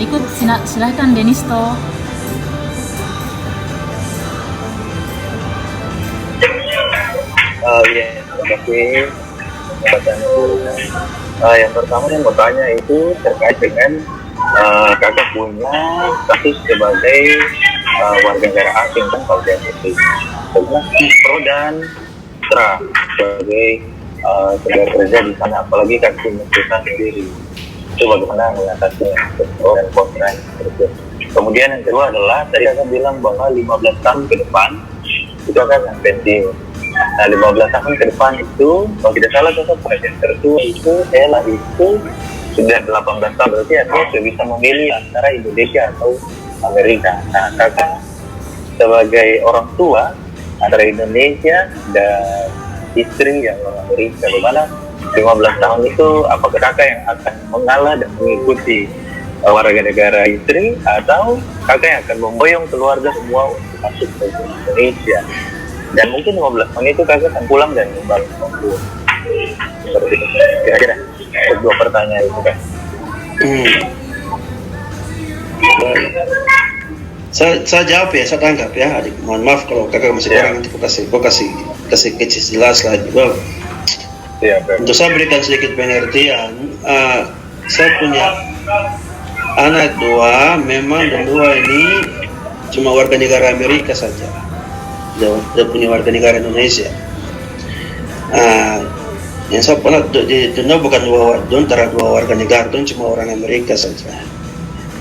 ikut silahkan Denisto. Iya, terima kasih pertanyaanku. Yang pertama yang mau tanya itu terkait dengan kakak punya status sebagai warga negara asing kan kalau dia itu sebenarnya pro dan kontra sebagai tenaga kerja di sana, apalagi kakak punya perusahaan sendiri, itu bagaimana mengatasinya, pro dan kontra tersebut. Kemudian yang kedua adalah tadi kakak bilang bahwa 15 tahun ke depan itu akan pensiun. Nah, 15 tahun ke depan itu, kalau tidak salah kakak presiden tertua itu, saya itu sudah 18 tahun, berarti artinya sudah bisa memilih antara Indonesia atau Amerika. Nah, kakak sebagai orang tua antara Indonesia dan istri yang orang Amerika, bagaimana 15 tahun itu, apakah kakak yang akan mengalah dan mengikuti warga negara istri, atau kakak yang akan memboyong keluarga semua untuk masuk ke Indonesia? Dan mungkin 15 tahun itu kakak akan pulang dan membangun kampung. Seperti itu. Kira-kira kedua pertanyaan itu kan. Saya jawab ya, saya tangkap ya, adik. Mohon maaf kalau kakak masih kurang, nanti aku kasih kecil jelas lagi. Untuk saya berikan sedikit pengertian, saya punya anak dua, memang dua ini cuma warga negara Amerika saja. Dia punya warga negara Indonesia. Yang saya pernah itu bukan antara dua warga negara, itu cuma orang Amerika saja.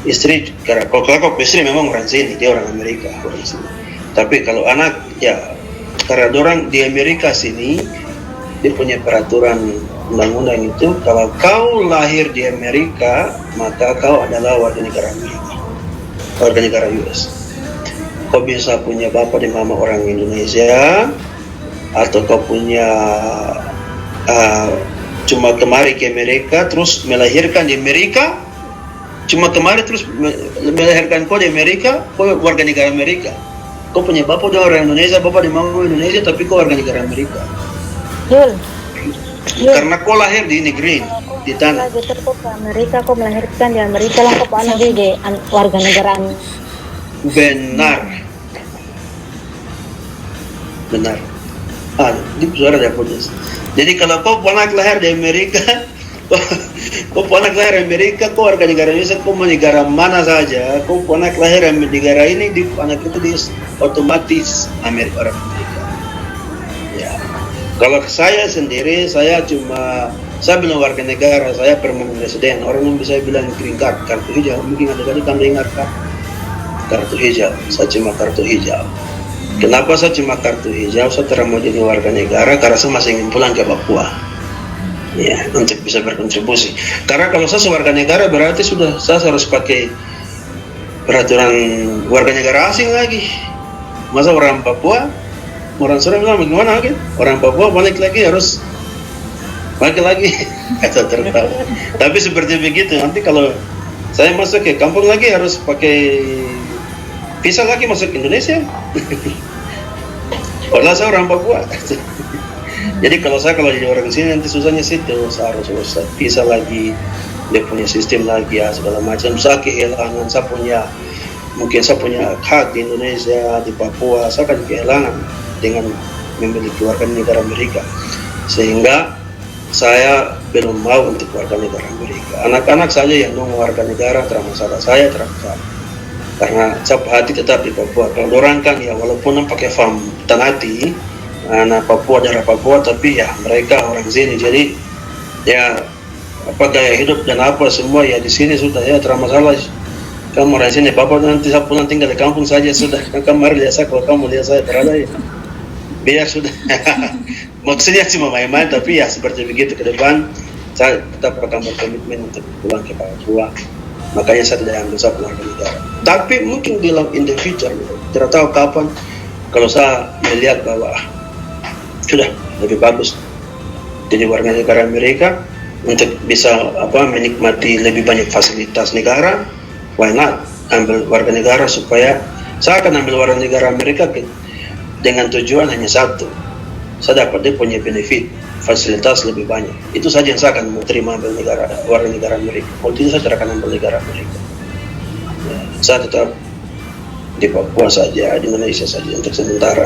Istri, kalau istri memang orang sini, dia orang Amerika, orang sini. Tapi kalau anak, ya karena orang di Amerika sini, dia punya peraturan undang-undang itu, kalau kau lahir di Amerika, maka kau adalah warga negara Amerika, warga negara US. Kau bisa punya bapak dan mama orang Indonesia, atau kau punya cuma kemari ke Amerika terus melahirkan di Amerika, cuma kemari terus melahirkan kau di Amerika, kau warga negara Amerika. Kau punya bapak dan orang Indonesia, bapak dan mama Indonesia, tapi kau warga negara Amerika. Karena kau lahir di negeri, di tanah. Betul, kau ke Amerika, kau melahirkan di Amerika, lah kau anak di warga negara benar. Di suara dia putus. Jadi kalau kau anak lahir di Amerika, kau anak lahir di Amerika, kau warga negara Indonesia, kau mau negara mana saja, kau anak lahir di negara ini, di anak itu di otomatis Amerika, orang Amerika. Ya. Kalau saya sendiri, saya bilang warga negara, saya permanent resident. Orang yang bisa bilang green card, kartu hijau. Mungkin ada kali kamu dengar kan? Kartu hijau, saya cuma kartu hijau. Kenapa saya cuma kartu hijau? Saya tidak mau jadi warga negara karena saya masih ingin pulang ke Papua, ya, untuk bisa berkontribusi. Karena kalau saya warga negara berarti saya harus pakai peraturan warga negara asing lagi. Masa orang Papua, orang Surabaya bilang bagaimana lagi? Orang Papua balik lagi harus balik lagi. Saya tertawa. Tapi seperti begitu. Nanti kalau saya masuk ke kampung lagi harus pakai visa lagi masuk Indonesia. Padahal saya orang Papua. Jadi kalau jadi orang sini nanti susahnya situ, saya harus visa lagi, dia punya sistem lagi ya segala macam. Saya kehilangan, mungkin saya punya hak di Indonesia, di Papua, saya akan kehilangan dengan memiliki warga negara Amerika. Sehingga saya belum mau untuk warga negara Amerika. Anak-anak saja yang mau warga negara termasalah, saya termasalah. Karena cap hati tetap di Papua. Kalau orang kan ya walaupun pakai farm tanati, anak Papua daerah Papua, tapi ya mereka orang sini. Jadi ya apa gaya hidup dan apa semua ya di sini sudah ya termasalah. Kamu orang sini, bapak nanti saya pulang tinggal di kampung saja sudah. Kemarin lihat saya, kalau kamu lihat saya terada ya biar sudah. Maksudnya cuma main-main, tapi ya seperti begitu ke depan saya tetap akan berkomitmen untuk pulang ke Papua. Makanya saya tidak ambil saya warga negara. Tapi mungkin in the future, tidak tahu kapan, kalau saya melihat bahwa sudah lebih bagus jadi warga negara Amerika untuk bisa menikmati lebih banyak fasilitas negara, why not ambil warga negara, supaya saya akan ambil warga negara Amerika dengan tujuan hanya satu, saya dapat dia punya benefit, fasilitas lebih banyak. Itu saja yang saya akan mau terima ambil warga negara Amerika. Kalau tidak saya tidak akan ambil negara Amerika. saya tetap di Papua saja, di Malaysia saja untuk sementara.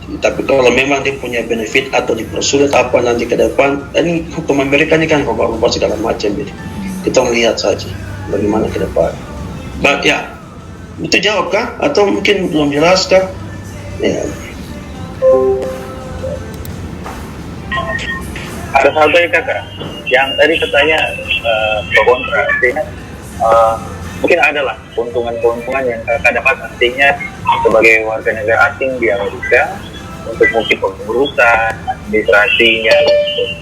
Tapi kalau memang dia punya benefit atau dipersulit apa nanti ke depan, ini hukum Amerika ini kan rubah-rubah segala macam, jadi kita melihat saja bagaimana ke depan. But ya, itu jawab kah? Atau mungkin belum jelas kah? Ya. Ada satu ya kakak, yang tadi katanya pro kontra, artinya mungkin ada lah keuntungan-keuntungan yang kakak dapat artinya sebagai warga negara asing di Amerika untuk mungkin pengurusan, administrasinya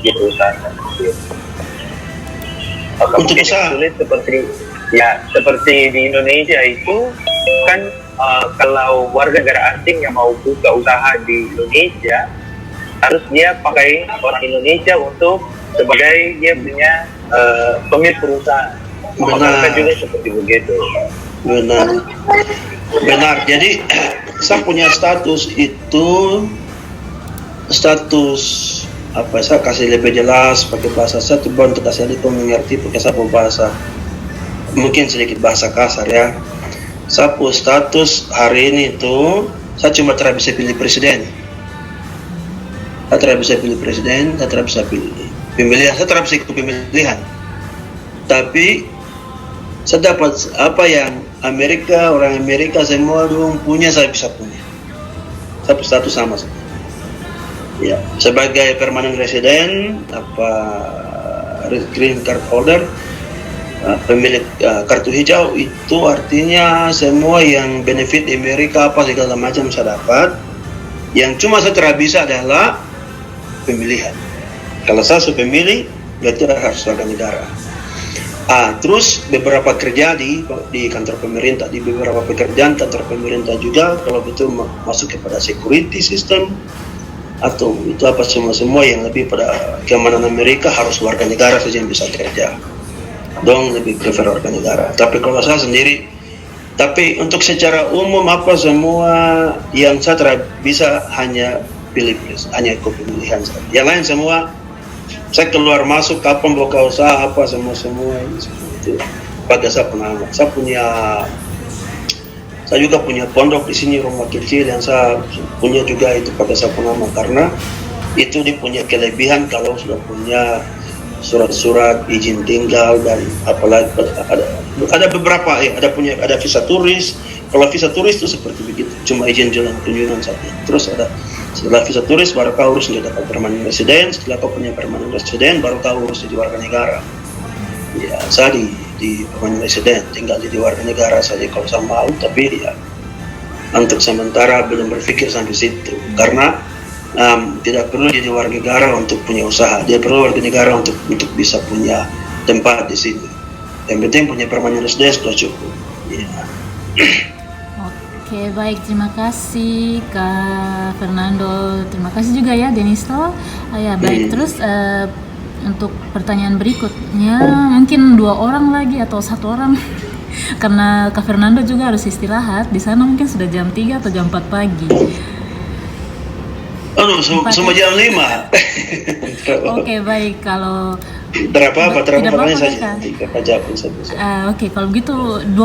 di perusahaan. Untuk usaha sulit seperti di Indonesia itu kan kalau warga negara asing yang mau buka usaha di Indonesia harus dia pakai orang Indonesia untuk sebagai dia punya pemilik perusahaan. Benar juga seperti begitu. Benar. Jadi saya punya status itu apa, saya kasih lebih jelas pakai bahasa saya coba untuk kasih adik mengerti pakai satu bahasa mungkin sedikit bahasa kasar ya. Saya punya status hari ini itu saya cuma tidak bisa pilih presiden, saya tidak bisa pilih presiden, saya tidak bisa pilih pemilihan, saya tidak bisa ikut pemilihan, tapi saya dapat apa yang orang Amerika semua dong punya, saya bisa punya. Saya punya status sama saja. Ya, sebagai permanent resident, green card holder, pemilik kartu hijau, itu artinya semua yang benefit di Amerika apa segala macam saya dapat. Yang cuma saya tidak bisa adalah pemilihan. Kalau saya sudah pemilih, berarti harus warga negara. Terus beberapa kerja di kantor pemerintah, di beberapa pekerjaan kantor pemerintah juga, kalau betul masuk kepada security system atau itu apa semua yang lebih pada keamanan Amerika harus warga negara saja yang bisa kerja. Dong lebih prefer warga negara. Tapi kalau saya sendiri, tapi untuk secara umum apa semua yang saya tidak bisa hanya pilih, hanya ikut pemilihan saja. Yang lain semua saya keluar masuk kapan buka usaha apa semua itu pada saya pengalaman. Saya juga punya pondok di sini, rumah kecil yang saya punya juga itu pada saya pengalaman, karena itu dia punya kelebihan kalau sudah punya surat-surat izin tinggal dan apalagi ada beberapa ya, ada visa turis. Kalau visa turis itu seperti begitu, cuma izin jalan kunjungan saja. Terus setelah visa turis baru kau urus dia dapat permanent resident. Setelah kau punya permanent resident baru kau urus jadi warga negara. Ya, saya di permanent resident, tinggal jadi warga negara saja kalau saya mau, tapi ya untuk sementara belum berpikir sampai situ, karena tidak perlu jadi warga negara untuk punya usaha, dia perlu warga negara untuk bisa punya tempat di sini. Yang penting punya permanent resident sudah cukup. Ya. Oke, baik, terima kasih Kak Fernando, terima kasih juga ya Denisto. Ya baik, terus untuk pertanyaan berikutnya mungkin 2 orang lagi atau 1 orang karena Kak Fernando juga harus istirahat di sana, mungkin sudah jam 3 atau jam 4 pagi. Aduh, semua jam 5. Oke, baik, kalau terapa pertanyaan saja. Oke, kalau begitu 2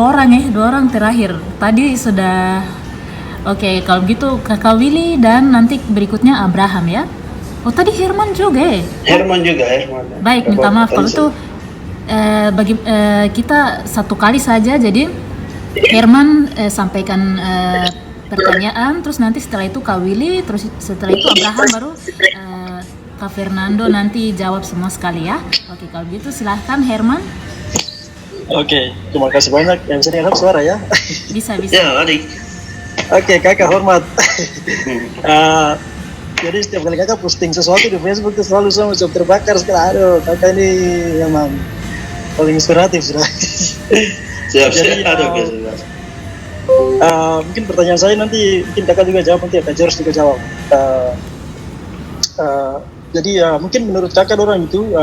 orang terakhir. Tadi sudah. Oke, kalau begitu Kakak Willy dan nanti berikutnya Abraham ya. Oh, tadi Herman juga ya? Herman juga. Baik, minta maaf kalau itu bagi kita 1 kali saja, jadi Herman sampaikan pertanyaan, terus nanti setelah itu Kak Willy, terus setelah itu Abraham, baru Kak Fernando nanti jawab semua sekali ya. Oke, kalau gitu silahkan Herman. Oke, terima kasih banyak. Yang bisa dengar suara ya? Bisa. Ya, adik. Oke, kakak hormat. Jadi setiap kali kakak posting sesuatu di Facebook itu selalu saya macam terbakar sekali. Aduh, kakak ini memang paling inspiratif sudah. Siap. Jadi, mungkin pertanyaan saya nanti mungkin kakak juga jawab, nanti Kak George juga jawab. Jadi mungkin menurut kakak orang itu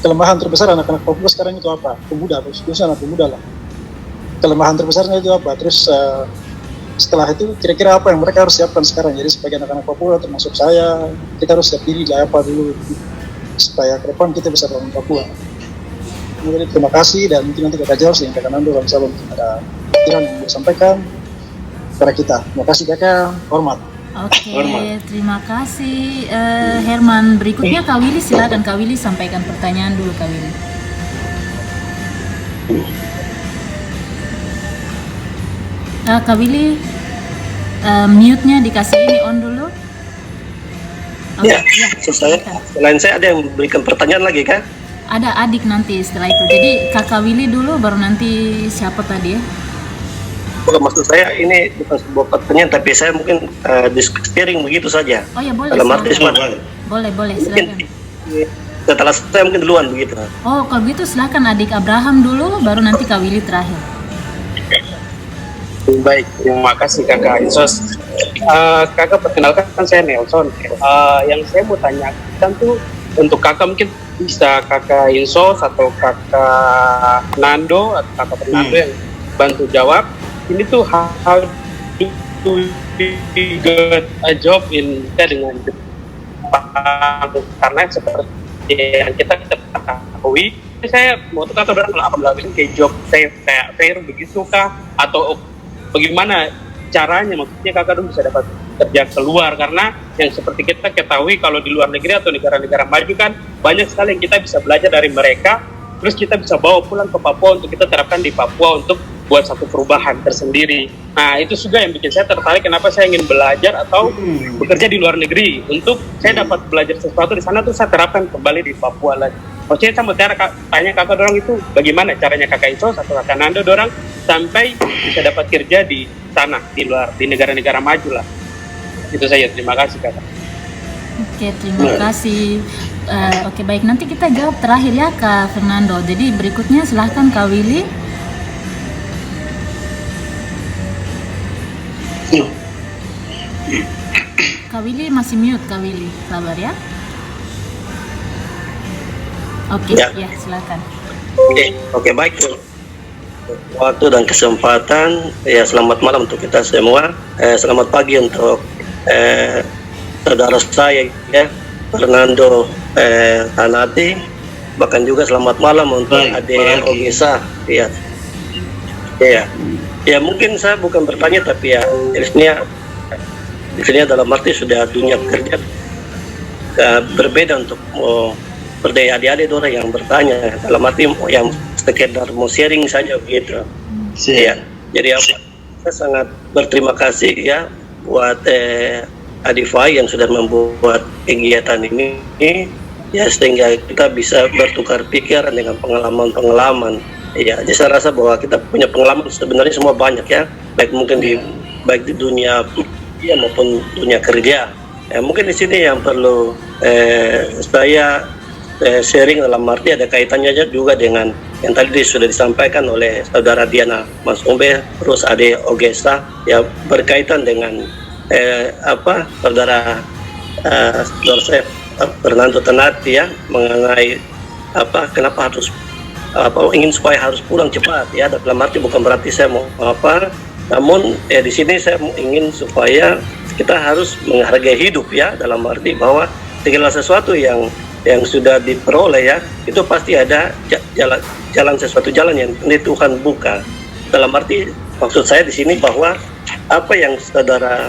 kelemahan terbesar anak-anak Papua sekarang itu apa? Pemuda, khususnya anak pemuda lah. Kelemahan terbesarnya itu apa? Terus setelah itu kira-kira apa yang mereka harus siapkan sekarang? Jadi sebagai anak-anak Papua termasuk saya, kita harus siap diri lah apa dulu supaya ke depan kita bisa bangun Papua. Kemudian terima kasih, dan mungkin nanti Kakak George dan Kakak Nando kalau misalnya mungkin ada pikiran yang mau disampaikan kepada kita. Terima kasih Kakak, hormat. Oke, terima kasih Herman. Berikutnya Kak Willy, silakan Kak Willy sampaikan pertanyaan dulu Kak Willy. Kak Willy, mute-nya dikasih ini on dulu. Oke, Ya, saya, silakan. selain saya ada yang memberikan pertanyaan lagi kan? Ada adik nanti setelah itu. Jadi Kakak Willy dulu, baru nanti siapa tadi ya? Bukan, maksud saya ini bukan sebuah pertanyaan, tapi saya mungkin sharing begitu saja. Oh ya boleh. Dalam arti silakan. sebenarnya Boleh, mungkin silakan. setelah saya mungkin duluan begitu. Oh kalau gitu silakan adik Abraham dulu, baru nanti Kak Willy terakhir. Baik, terima kasih Kakak Insos. Kakak perkenalkan, saya Nelson. Yang saya mau tanyakan tuh untuk Kakak, mungkin bisa Kakak Insos atau Kakak Nando atau Kakak Fernando yang bantu jawab. Ini tuh how to get a job in dengan Jepang, karena seperti yang kita ketahui, saya mau tahu kalau apa melakukan kayak job saya kayak fair begitu kah, atau bagaimana caranya, maksudnya Kakak tuh bisa dapat kerja keluar, karena yang seperti kita ketahui kalau di luar negeri atau negara-negara maju kan banyak sekali yang kita bisa belajar dari mereka, terus kita bisa bawa pulang ke Papua untuk kita terapkan di Papua untuk buat satu perubahan tersendiri. Nah itu juga yang bikin saya tertarik, kenapa saya ingin belajar atau bekerja di luar negeri, untuk saya dapat belajar sesuatu di sana tuh saya terapkan kembali di Papua lagi. Maksudnya saya mau tanya Kakak dorang itu bagaimana caranya Kakak Insos atau Kakak Nando dorang sampai bisa dapat kerja di sana, di luar, di negara-negara maju lah. Itu saja, terima kasih Kakak. Oke, terima kasih. Oke, baik, nanti kita jawab terakhir ya Kak Fernando. Jadi berikutnya silahkan Kak Willy. Kak Willy masih mute, Kak Willy, sabar ya. Oke, Ya. ya silakan. Oke, baik. Waktu dan kesempatan, ya selamat malam untuk kita semua. Selamat pagi untuk saudara saya ya, Fernando Tanati. Bahkan juga selamat malam untuk adik Ogesa. Ya, ya mungkin saya bukan bertanya, tapi ya di sini dalam arti sudah dunia kerja berbeda untuk berdaya adik-adik orang yang bertanya, dalam arti yang sekedar mau sharing saja begitu. Ya, jadi saya sangat berterima kasih ya buat Adifai yang sudah membuat kegiatan ini ya, sehingga kita bisa bertukar pikiran dengan pengalaman-pengalaman. Ya, jadi saya rasa bahwa kita punya pengalaman sebenarnya semua banyak ya, baik mungkin baik di dunia maupun dunia kerja. Mungkin di sini yang perlu saya sharing dalam arti ada kaitannya juga dengan yang tadi sudah disampaikan oleh saudara Diana Mas Umbe, terus Ade Ogesa ya, berkaitan dengan saudara Fernando Tanati ya, mengenai kenapa harus ingin supaya harus pulang cepat ya, dalam arti bukan berarti saya mau namun di sini saya ingin supaya kita harus menghargai hidup ya, dalam arti bahwa segala sesuatu yang sudah diperoleh ya, itu pasti ada sesuatu jalan yang ini Tuhan buka. Dalam arti maksud saya di sini bahwa apa yang saudara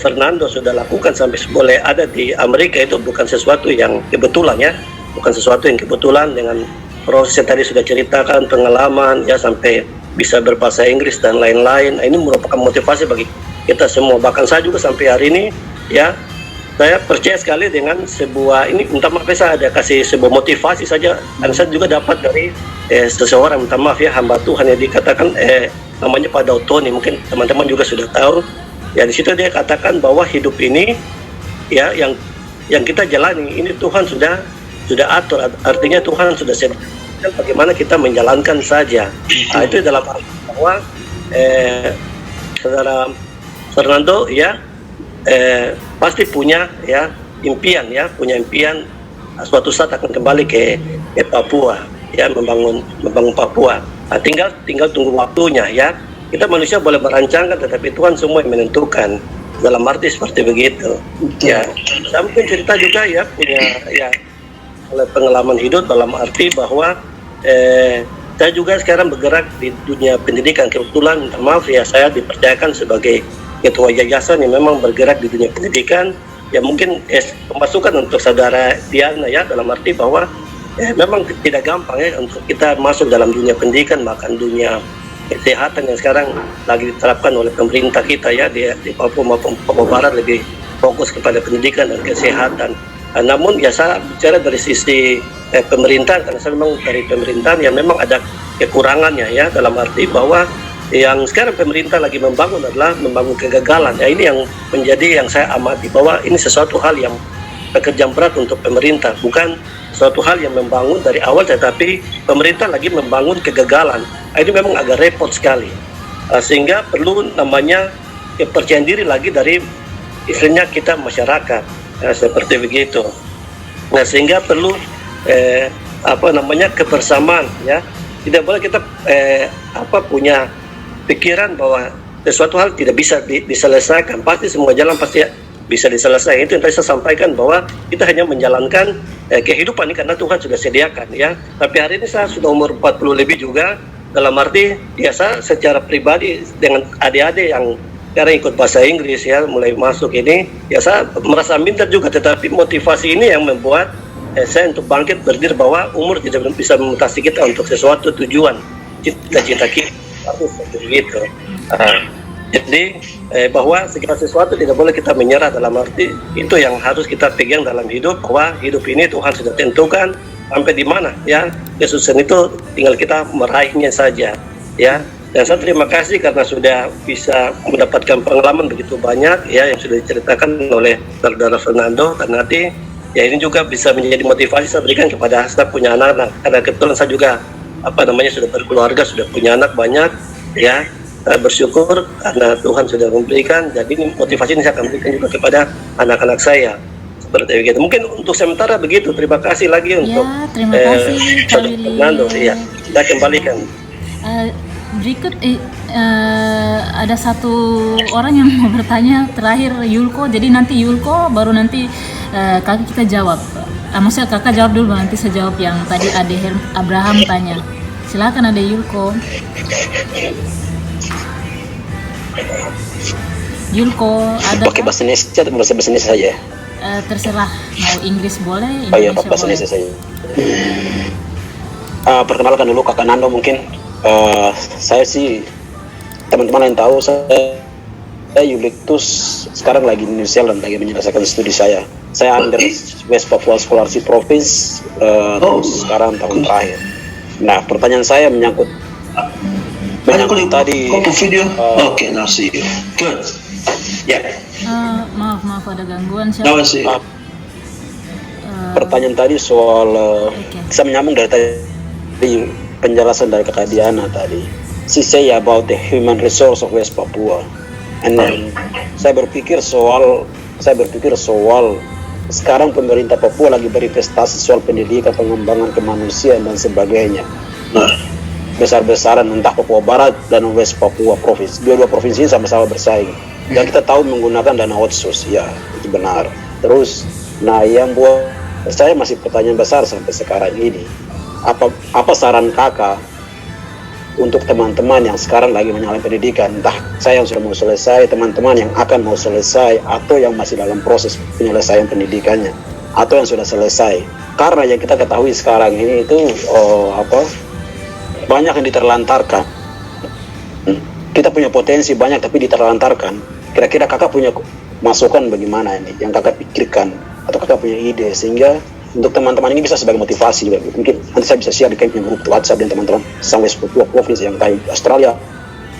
Fernando sudah lakukan sampai boleh ada di Amerika itu bukan sesuatu yang kebetulan ya, bukan sesuatu yang kebetulan, dengan proses yang tadi sudah ceritakan, pengalaman ya, sampai bisa berbahasa Inggris dan lain-lain. Nah, ini merupakan motivasi bagi kita semua. Bahkan saya juga sampai hari ini ya, saya percaya sekali dengan sebuah ini, minta maaf saya ada kasih sebuah motivasi saja, dan saya juga dapat dari seseorang, minta maaf ya, hamba Tuhan yang dikatakan namanya Pak Dautoni, mungkin teman-teman juga sudah tahu ya. Di situ dia katakan bahwa hidup ini ya, yang kita jalani ini Tuhan sudah atur, artinya Tuhan sudah sediakan bagaimana kita menjalankan saja. Nah, itu dalam arti bahwa saudara Fernando ya pasti punya ya impian ya, punya impian suatu saat akan kembali ke Papua ya, membangun Papua. Nah, tinggal tunggu waktunya ya. Kita manusia boleh merancangkan, tetapi Tuhan semua yang menentukan, dalam arti seperti begitu. Ya, saya mungkin cerita juga ya, punya ya oleh pengalaman hidup, dalam arti bahwa saya juga sekarang bergerak di dunia pendidikan. Kebetulan, minta maaf ya, saya dipercayakan sebagai ketua yayasan yang memang bergerak di dunia pendidikan. Ya mungkin pemasukan untuk saudara Diana ya, dalam arti bahwa memang tidak gampang ya untuk kita masuk dalam dunia pendidikan, bahkan dunia kesehatan yang sekarang lagi diterapkan oleh pemerintah kita ya di Papua maupun Papua Barat, lebih fokus kepada pendidikan dan kesehatan. Namun ya saya bicara dari sisi pemerintahan, karena saya memang dari pemerintahan yang memang ada kekurangannya ya, dalam arti bahwa yang sekarang pemerintah lagi membangun adalah membangun kegagalan. Ya ini yang menjadi yang saya amati, bahwa ini sesuatu hal yang pekerjaan berat untuk pemerintah, bukan suatu hal yang membangun dari awal, tetapi pemerintah lagi membangun kegagalan. Ini memang agak repot sekali, sehingga perlu namanya kepercayaan diri lagi dari istilahnya kita masyarakat, seperti begitu. Nah sehingga perlu kebersamaan ya. Tidak boleh kita punya pikiran bahwa sesuatu hal tidak bisa diselesaikan. Pasti semua jalan pasti bisa diselesaikan. Itu yang tadi saya sampaikan, bahwa kita hanya menjalankan kehidupan ini karena Tuhan sudah sediakan ya. Tapi hari ini saya sudah umur 40 lebih juga, dalam arti biasa secara pribadi dengan adik-adik yang sekarang ikut bahasa Inggris ya, mulai masuk ini, ya saya merasa minder juga. Tetapi motivasi ini yang membuat saya untuk bangkit berdiri, bahwa umur tidak bisa membatasi kita untuk sesuatu tujuan cita-cita kita. Harus begitu. Jadi bahwa segala sesuatu tidak boleh kita menyerah, dalam arti itu yang harus kita pegang dalam hidup, bahwa hidup ini Tuhan sudah tentukan sampai di mana ya, kesusahan itu tinggal kita meraihnya saja ya. Dan saya terima kasih karena sudah bisa mendapatkan pengalaman begitu banyak ya yang sudah diceritakan oleh saudara Fernando, dan nanti ya ini juga bisa menjadi motivasi saya berikan kepada saya punya anak-anak, karena kebetulan saya juga sudah berkeluarga, sudah punya anak banyak ya. Saya bersyukur karena Tuhan sudah memberikan, jadi motivasi ini saya akan berikan juga kepada anak-anak saya, seperti begitu. Mungkin untuk sementara begitu. Terima kasih lagi untuk terima kasih Kak Willy. Fernando ya, kita kembalikan. Berikut ada satu orang yang mau bertanya terakhir, Yulko. Jadi nanti Yulko baru nanti kakak kita jawab. Maksudnya kakak jawab dulu, nanti saya jawab yang tadi Ade Abraham tanya. Silakan Ade Yulko. Yulko ada. Pakai bahasa Indonesia atau bahasa Indonesia saja? Terserah, mau Inggris boleh, Oh iya, Indonesia bahasa boleh. Indonesia saja. Perkenalkan dulu kakak Nando mungkin. Saya sih, teman-teman yang tahu, saya Yulitus sekarang lagi di New Zealand, lagi menyelesaikan studi saya. Saya under West Papua Scholarship Province, terus sekarang tahun terakhir. Nah, pertanyaan saya menyangkut tadi. Video. Oke, now see you. Good. Ya. Maaf ada gangguan Now I see you. Pertanyaan tadi soal bisa menyambung dari tadi penjelasan dari Kakak Diana tadi. She say about the human resource of West Papua. And then saya berpikir soal sekarang pemerintah Papua lagi berinvestasi soal pendidikan, pengembangan kemanusiaan dan sebagainya. Besar-besaran entah Papua Barat dan West Papua provinsi. Dua-dua provinsi ini sama-sama bersaing. Dan kita tahu menggunakan dana outsource, ya itu benar. Terus, nah yang buat saya masih pertanyaan besar sampai sekarang ini. Apa saran kakak untuk teman-teman yang sekarang lagi menyalin pendidikan, entah saya yang sudah mau selesai, teman-teman yang akan mau selesai, atau yang masih dalam proses penyelesaian pendidikannya, atau yang sudah selesai. Karena yang kita ketahui sekarang ini itu banyak yang diterlantarkan. Kita punya potensi banyak tapi diterlantarkan. Kira-kira kakak punya masukan bagaimana ini yang kakak pikirkan, atau kakak punya ide sehingga untuk teman-teman ini bisa sebagai motivasi. Mungkin nanti saya bisa share di grup WhatsApp dan teman-teman sampai 10 provinsi yang kayak Australia,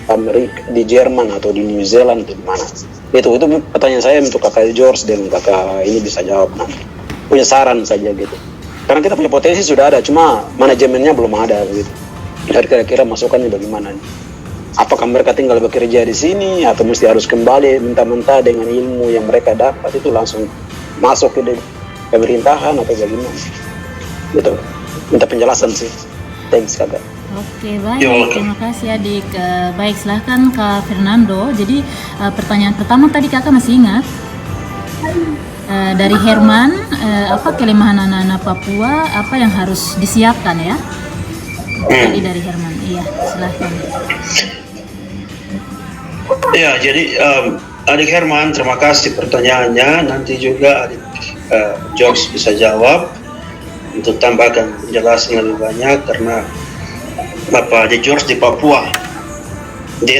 Amerika, di Jerman atau di New Zealand atau di mana. Itu pertanyaan saya untuk kakak George dan kakak ini bisa jawab nanti. Punya saran saja gitu. Karena kita punya potensi sudah ada, cuma manajemennya belum ada gitu. Kira-kira masukannya bagaimana nih? Apakah mereka tinggal bekerja di sini atau mesti harus kembali mentah-mentah dengan ilmu yang mereka dapat itu langsung masuk ke pemerintahan atau bagaimana? Gitu. Minta penjelasan sih. Thanks kakak. Oke, baik. Terima kasih adik. Baik, silahkan Kak Fernando. Jadi pertanyaan pertama tadi kakak masih ingat? Dari Herman, apa kelemahan anak-anak Papua, apa yang harus disiapkan ya? Tadi dari Herman, iya silahkan. Ya, jadi adik Herman, terima kasih pertanyaannya. Nanti juga adik George bisa jawab untuk tambahkan penjelasan lebih banyak karena adik George di Papua. Dia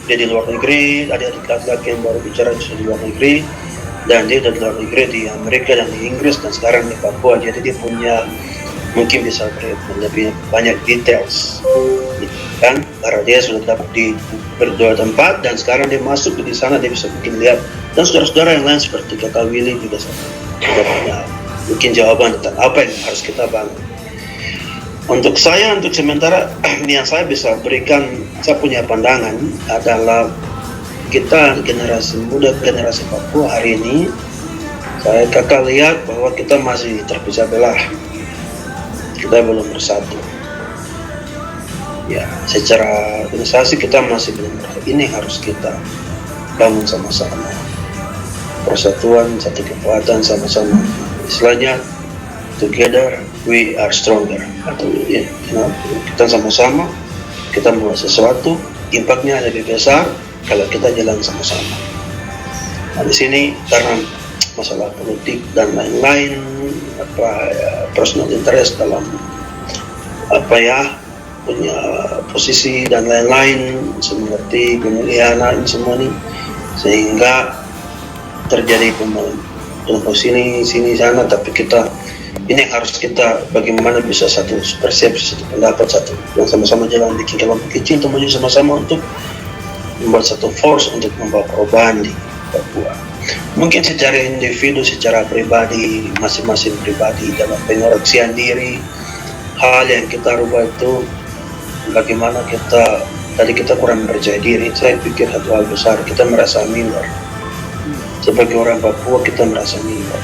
di luar negeri, ada adik laki-laki yang baru bicara di luar negeri, dan dia di luar negeri di Amerika dan di Inggris dan sekarang di Papua. Jadi dia punya mungkin bisa lebih banyak details, kan? Karena dia sudah dapat di berdua tempat dan sekarang dia masuk di sana, dia bisa mungkin lihat, dan saudara-saudara yang lain seperti Kakak Willy juga sudah punya mungkin jawaban tentang apa yang harus kita bangun. Untuk saya, untuk sementara yang saya bisa berikan, saya punya pandangan adalah kita generasi muda, generasi Papua hari ini, saya Kakak lihat bahwa kita masih terpisah belah. Kita belum bersatu. Ya, secara organisasi kita masih belum bersatu. Ini harus kita bangun sama-sama. Persatuan, satu kekuatan sama-sama. Istilahnya, together we are stronger. Atau ya, kita sama-sama, kita membuat sesuatu, impactnya lebih besar kalau kita jalan sama-sama. Nah, di sini karena masalah politik dan lain-lain, personal interest dalam punya posisi dan lain-lain seperti pemilihan semua ini, sehingga terjadi kelompok sini sana. Tapi kita ini harus kita bagaimana bisa satu persepsi, satu pendapat, satu yang sama-sama jalan, bikin kelompok kecil untuk maju sama-sama untuk membuat satu force untuk membawa perubahan di Papua. Mungkin secara individu, secara pribadi, masing-masing pribadi dalam pengoreksian diri, hal yang kita rubah itu bagaimana tadi kita kurang percaya diri. Saya pikir satu hal besar, kita merasa minder. Sebagai orang Papua kita merasa minder.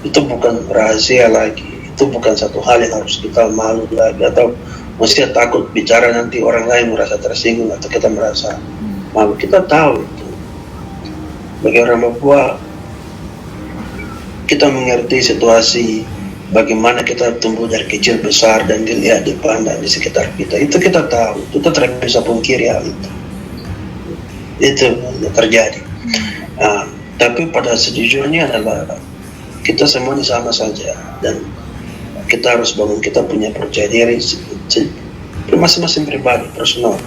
Itu bukan rahasia lagi, itu bukan satu hal yang harus kita malu lagi atau mesti takut bicara nanti orang lain merasa tersinggung atau kita merasa malu. Kita tahu itu. Bagi orang Papua, kita mengerti situasi bagaimana kita tumbuh dari kecil besar dan dilihat dipandang di sekitar kita. Itu kita tahu, itu tidak bisa pungkiri hal itu. Itu terjadi. Tapi pada sejujurnya adalah kita semuanya sama saja dan kita harus bangun, kita punya percaya diri masing-masing pribadi, personal.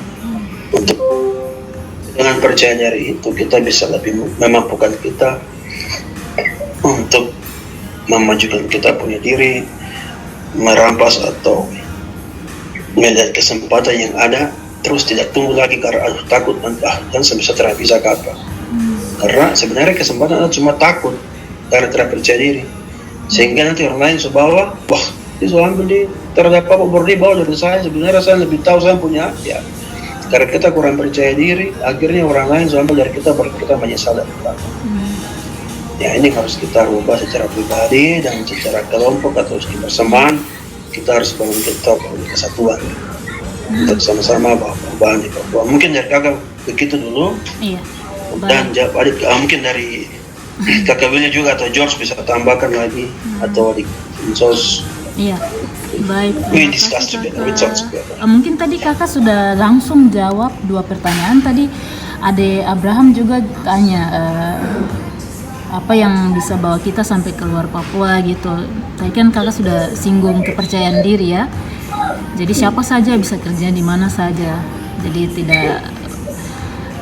Untuk dengan percaya diri itu kita bisa lebih memampukan kita untuk memajukan kita punya diri, merampas atau melihat kesempatan yang ada, terus tidak tunggu lagi karena takut dan bisa terpisah apa. Karena sebenarnya kesempatan itu cuma takut karena tidak percaya diri, sehingga nanti orang lain sebawa, wah dia sudah ambil di terhadap apa bordi bawa dari saya, sebenarnya saya lebih tahu, saya punya ya. Karena kita kurang percaya diri, akhirnya orang lain sampai dari kita baru kita menyesal dan berlaku. Ya ini harus kita rubah secara pribadi dan secara kelompok atau kebersamaan. Kita harus bangun kesatuan untuk sama-sama bawa perubahan di Papua. Mungkin dari kakak begitu dulu. Iya. Dan jawab adik, mungkin dari kakak Willy juga atau George bisa tambahkan lagi atau di sos. Iya. Baik, mungkin tadi kakak sudah langsung jawab 2 pertanyaan tadi. Ade Abraham juga tanya apa yang bisa bawa kita sampai keluar Papua gitu. Tadi kan kakak sudah singgung kepercayaan diri ya. Jadi siapa saja bisa kerja di mana saja. Jadi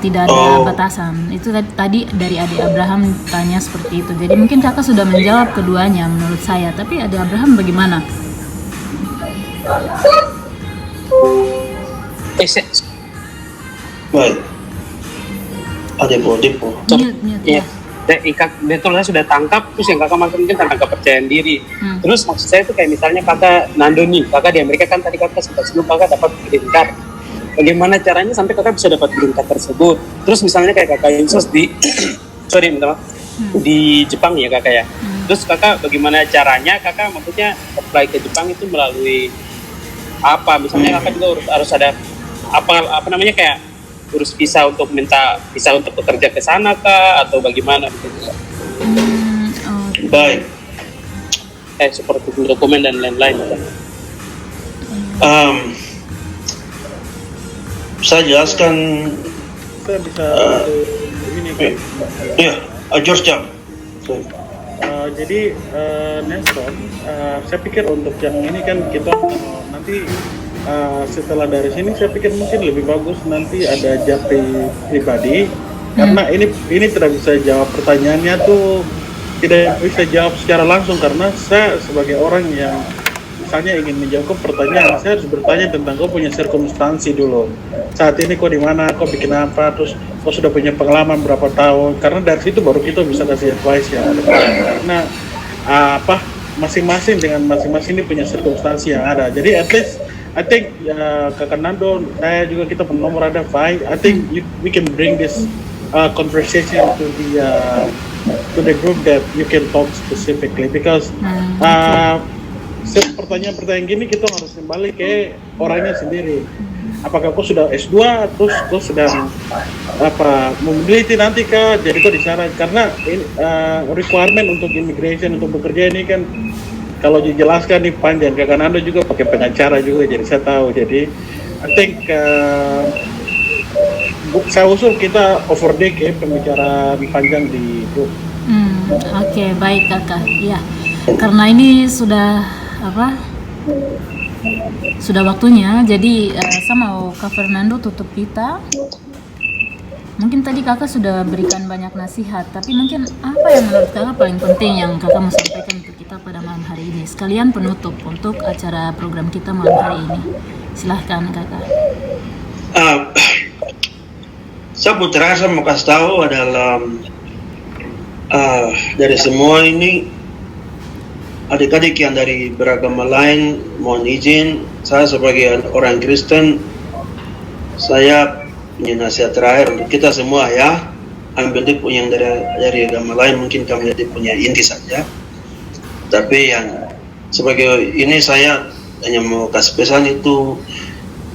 tidak ada batasan. Itu tadi dari Ade Abraham tanya seperti itu. Jadi mungkin kakak sudah menjawab keduanya menurut saya. Tapi Ade Abraham bagaimana? Baik. Ada Depo. Iya. Betul, saya sudah tangkap. Terus yang kakak maksud mungkin tentang kepercayaan diri. Terus maksud saya itu kayak misalnya kakak Nando nih, kakak di Amerika kan tadi kakak sempat sebelum kakak dapat green card. Bagaimana caranya sampai kakak bisa dapat green card tersebut? Terus misalnya kayak kakak Insos di di Jepang ya kakak ya. Terus kakak bagaimana caranya kakak maksudnya apply ke Jepang itu melalui apa? Misalnya kakak juga harus ada apa namanya kayak urus visa untuk minta visa untuk bekerja ke sana kah atau bagaimana gitu? Baik. Seperti dokumen dan lain-lain. Saya jelaskan. Saya bisa ini kan. Iya, George Jam. Jadi Nelson, saya pikir untuk yang ini kan kita nanti setelah dari sini saya pikir mungkin lebih bagus nanti ada japri pribadi karena ini tidak bisa jawab pertanyaannya tuh, tidak bisa jawab secara langsung karena saya sebagai orang yang misalnya ingin menjawab pertanyaan, saya harus bertanya tentang kau punya sirkumstansi dulu. Saat ini kau di mana, kau bikin apa, terus kau sudah punya pengalaman berapa tahun, karena dari situ baru kita bisa kasih advice yang ada. Karena masing-masing dengan masing-masing ini punya sirkumstansi yang ada. Jadi at least I think Kakak Nando, saya juga kita nomor ada Fai. I think we can bring this conversation to the group that you can talk specifically because pertanyaan-pertanyaan gini kita harus kembali ke orangnya sendiri. Apakah kau sudah S2 terus kau sedang meneliti nanti kah, jadi kau disaran karena requirement untuk immigration untuk bekerja ini kan kalau dijelaskan nih panjang. Kakak Nando juga pakai pengacara juga, jadi saya tahu. Jadi I think saya usul kita overdeck ya pembicaraan panjang di grup. Oke, baik Kakak. Ya, karena ini sudah sudah waktunya. Jadi saya mau Kak Fernando tutup kita. Mungkin tadi Kakak sudah berikan banyak nasihat, tapi mungkin apa yang menurut Kakak paling penting yang Kakak mau sampaikan untuk kita pada malam hari ini? Sekalian penutup untuk acara program kita malam hari ini. Silahkan Kakak. Saya terakhir mau kasih tahu adalah dari semua ini adik-adik yang dari beragama lain, mohon izin, saya sebagai orang Kristen, saya punya nasihat terakhir untuk kita semua ya. Ambil tipu yang dari agama lain, mungkin kami lihat punya inti saja. Tapi yang sebagai ini saya hanya mau kasih pesan itu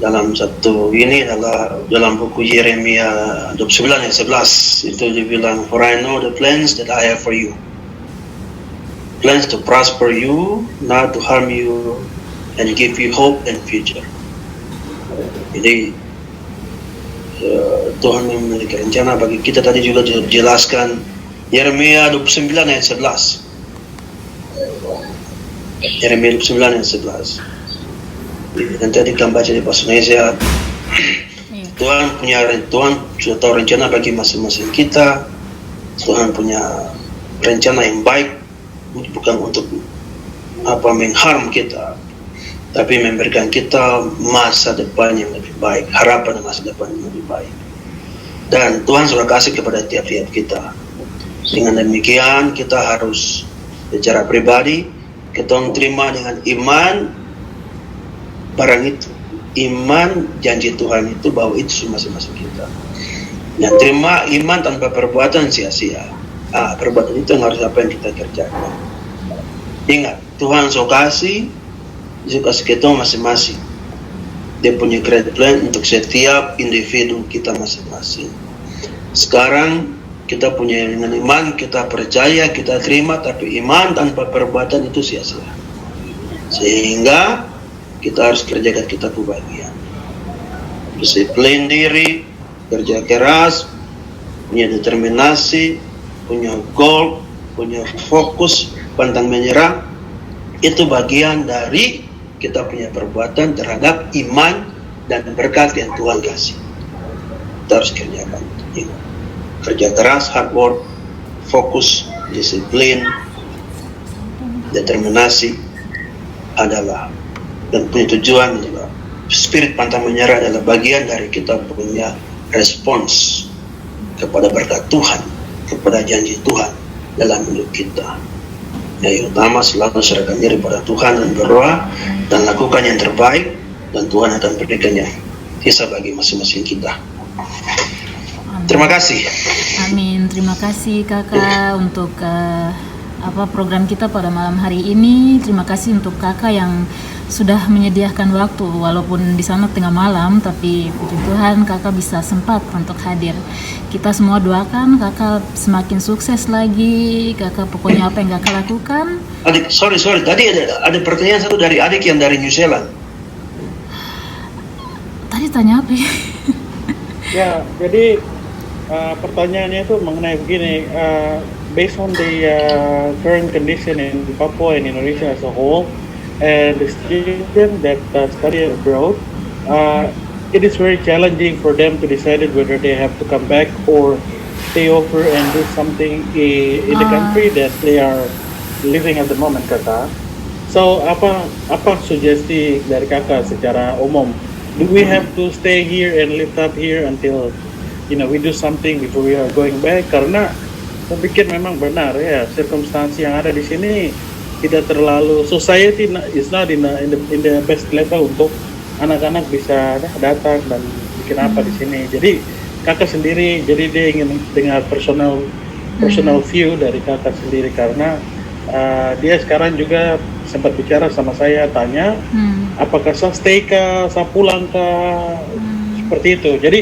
dalam satu ini adalah dalam buku Yeremia 29 ayat 11 itu dibilang, for I know the plans that I have for you. Plans to prosper you, not to harm you, and give you hope and future. Jadi Tuhan memiliki rencana bagi kita. Tadi juga dijelaskan Yeremia 29 ayat 11. Yeremia 29 ayat 11. Nanti adik baca di bahasa Indonesia. Tuhan sudah tahu rencana bagi masing-masing kita. Tuhan punya rencana yang baik, bukan untuk mengharm kita, tapi memberikan kita masa depan yang lebih baik, harapan masa depan yang lebih baik. Dan Tuhan sudah kasih kepada tiap-tiap kita. Dengan demikian kita harus secara pribadi kita terima dengan iman barang itu, iman janji Tuhan itu bahwa itu masing-masing kita. Yang terima iman tanpa perbuatan sia-sia. Perbuatan itu yang harus apa yang kita kerjakan. Ingat, Tuhan suka kasih kita masing-masing. Dia punya great plan untuk setiap individu kita masing-masing. Sekarang kita punya dengan iman, kita percaya, kita terima, tapi iman tanpa perbuatan itu sia-sia. Sehingga kita harus kerjakan kita kebahagiaan. Disiplin diri, kerja keras, punya determinasi, punya goal, punya fokus, pantang menyerah. Itu bagian dari kita punya perbuatan terhadap iman dan berkat yang Tuhan kasih. Kita harus kerjakan. Kerja keras, hard work, fokus, disiplin, determinasi adalah dan punya tujuan juga. Spirit pantang menyerah adalah bagian dari kita punya respons kepada berkat Tuhan, kepada janji Tuhan dalam hidup kita. Yang utama selalu serahkan diri pada Tuhan dan berdoa dan lakukan yang terbaik, dan Tuhan akan berikannya sisa bagi masing-masing kita. Terima kasih. Amin. Terima kasih Kakak untuk program kita pada malam hari ini. Terima kasih untuk Kakak yang sudah menyediakan waktu walaupun di sana tengah malam, tapi puji Tuhan Kakak bisa sempat untuk hadir. Kita semua doakan Kakak semakin sukses lagi. Kakak pokoknya apa yang Kakak lakukan. Adik, sorry, tadi ada pertanyaan satu dari adik yang dari New Zealand. Tadi tanya apa ya? Ya, jadi pertanyaannya itu mengenai begini, based on the current condition in Papua and Indonesia as a whole, and the students that study abroad, it is very challenging for them to decide whether they have to come back or stay over and do something in the country that they are living at the moment, Kakak. So, apa sugesti dari Kakak secara umum? Do we have to stay here and live up here until we do something before we are going back? Karena saya pikir memang benar ya, circumstansi yang ada di sini tidak terlalu, society is not in the best level untuk anak-anak bisa datang dan bikin apa di sini. Jadi Kakak sendiri, jadi dia ingin dengar personal view dari Kakak sendiri, karena dia sekarang juga sempat bicara sama saya, tanya apakah saya stay kah, saya pulang kah, seperti itu. Jadi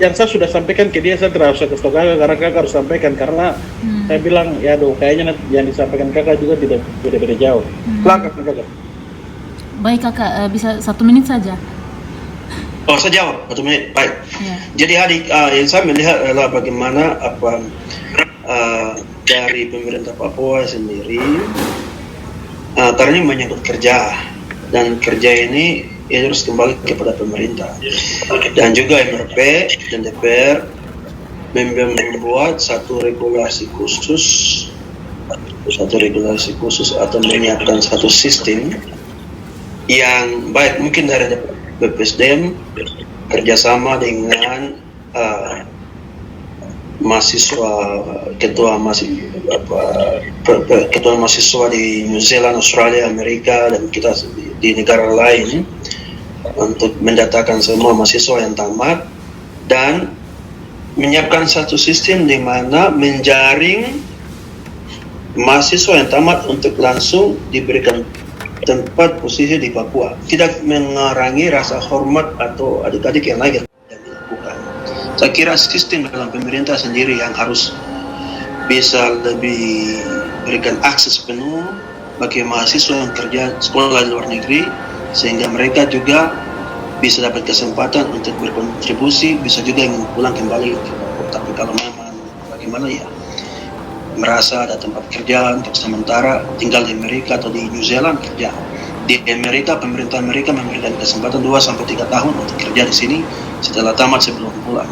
yang saya sudah sampaikan ke dia, saya tidak usah kasih Kakak karena Kakak harus sampaikan, karena saya bilang ya kayaknya yang disampaikan Kakak juga tidak beda-beda jauh. Silakan Kakak. Baik Kakak, bisa 1 menit saja. Oh, saya jawab 1 menit. Baik. Ya. Jadi adik, yang saya melihat adalah bagaimana dari pemerintah Papua sendiri, karena menyangkut kerja, dan kerja ini harus kembali kepada pemerintah, dan juga MRP dan DPR membuat satu regulasi khusus atau menyiapkan satu sistem yang baik, mungkin dari BPSDM kerjasama dengan ketua mahasiswa di New Zealand, Australia, Amerika, dan kita di negara lain untuk mendatakan semua mahasiswa yang tamat dan menyiapkan satu sistem di mana menjaring mahasiswa yang tamat untuk langsung diberikan tempat posisi di Papua, tidak mengurangi rasa hormat atau adik-adik yang lain yang dilakukan. Saya kira sistem dalam pemerintah sendiri yang harus bisa lebih berikan akses penuh bagi mahasiswa yang kerja sekolah di luar negeri, sehingga mereka juga bisa dapat kesempatan untuk berkontribusi, bisa juga ingin pulang kembali ke Papua. Tapi kalau memang bagaimana ya, merasa ada tempat kerja untuk sementara tinggal di Amerika atau di New Zealand kerja. Di Amerika, pemerintah Amerika memberikan kesempatan 2-3 tahun untuk kerja di sini setelah tamat sebelum pulang.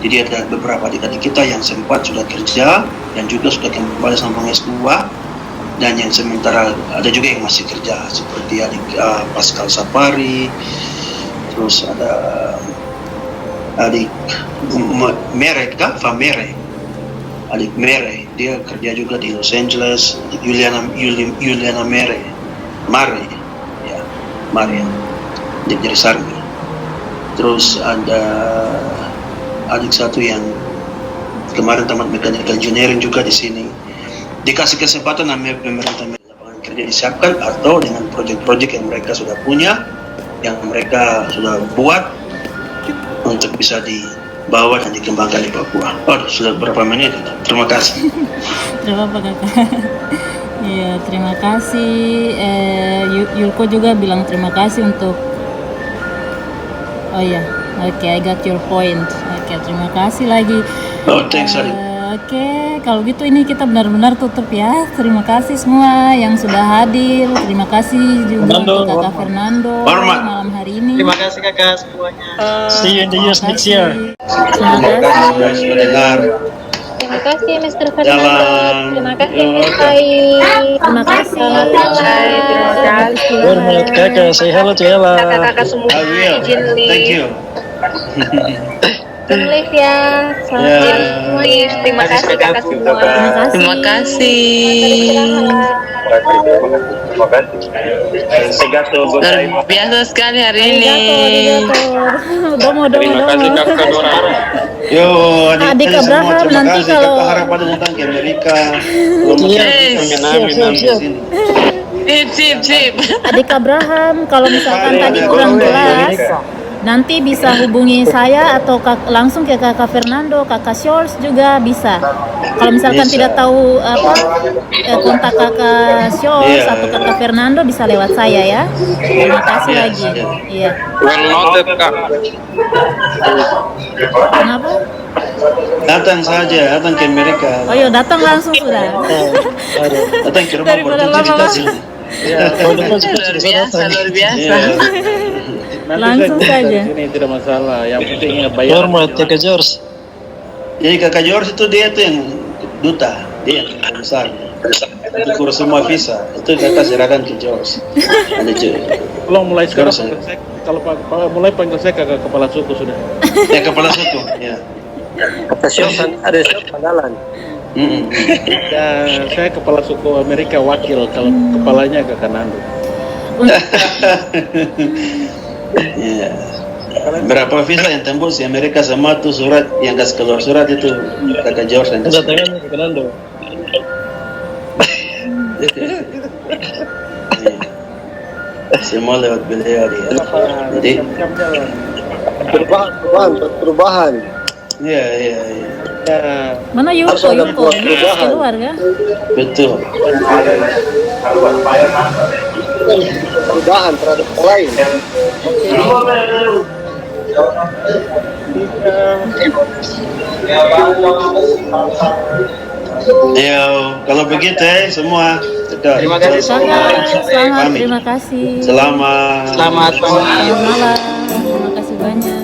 Jadi ada beberapa adik-adik kita yang sempat sudah kerja dan juga sudah kembali sambung S2, dan yang sementara ada juga yang masih kerja seperti adik Pascal Sapari, terus ada adik Famere, adik Mere, dia kerja juga di Los Angeles. Juliana Mare, dia jadi Sarmi. Terus ada adik satu yang kemarin tamat mechanical engineering juga di sini. Dikasih kesempatan sama pemerintah, lapangan kerja disiapkan, atau dengan proyek-proyek yang mereka sudah punya, yang mereka sudah buat untuk bisa dibawa dan dikembangkan di Papua. Oh, sudah berapa menit? Terima kasih. Terima kasih Kakak. Iya, terima kasih. Yulko juga bilang terima kasih untuk. Oh ya, oke, I got your point. Oke, terima kasih lagi. Oh, thanks, Adi. Oke, kalau gitu ini kita benar-benar tutup ya. Terima kasih semua yang sudah hadir. Terima kasih juga untuk Kakak Fernando malam hari ini. Terima kasih Kakak semuanya. See you in the years next year. Terima kasih sudah dengar. Terima kasih Mr. Fernando. Terima kasih Miss Pai. Terima kasih. Terima kasih. Hormat Kakak, say hello to Ella. Kakak-kakak semua I will. izin Thank you. live ya. Selamat siang semua. Terima kasih kakak semua. Terima kasih. Terima kasih. Segato Luar biasa sekali hari ini. Domo. Yo, Adik Abraham, nanti kalau harapan datang ke Amerika. Sip. Adik Abraham, kalau misalkan tadi kurang jelas, nanti bisa hubungi saya atau langsung ke kakak Fernando, kakak Scholz juga bisa. Kalau misalkan Bisa. tidak tahu kontak kakak Scholz Iya. atau kakak Fernando bisa lewat saya ya. Terima kasih Iya, lagi. iya. Iya. Well noted, Kak. Kenapa? Datang saja, datang ke Amerika. Oh iya, datang langsung sudah. Datang ke rumah Daripada bertujuh lama-lama. dikasih. Tahun depan sudah Luar bisa biasa, datang. luar biasa. Iya. Nanti Langsung saya saja. Ini tidak masalah. Yang penting ingat bayar. Hormat kakak George. Jadi kakak George itu dia tuh yang duta, dia yang besar. Untuk urus semua visa, itu kakak serahkan ke George. Ada cuy. Tolong mulai sekarang Terus, panggil saya, kalau mulai panggil saya kakak kepala suku sudah. Ya kepala suku, ya. Kata siapa? Ada siapa Panggalan? Dan saya kepala suku Amerika wakil, kalau kepalanya kakak Nando. Iya. Berapa visa yang tembus di Amerika sama tuh surat yang kasih keluar surat itu kakak George yang kasih. Datangannya ke Nando. Iya. Semua lewat beliau dia. Jadi, perubahan. iya. Ya, Mana Yuko? Harus ada Yuko perubahan. keluar kan? Betul. Perubahan terhadap orang lain. Ya, kalau begitu semua. Sudah. Terima kasih. Selamat, Pamit. terima kasih. Selamat. Selamat malam. Selamat malam. Terima kasih banyak.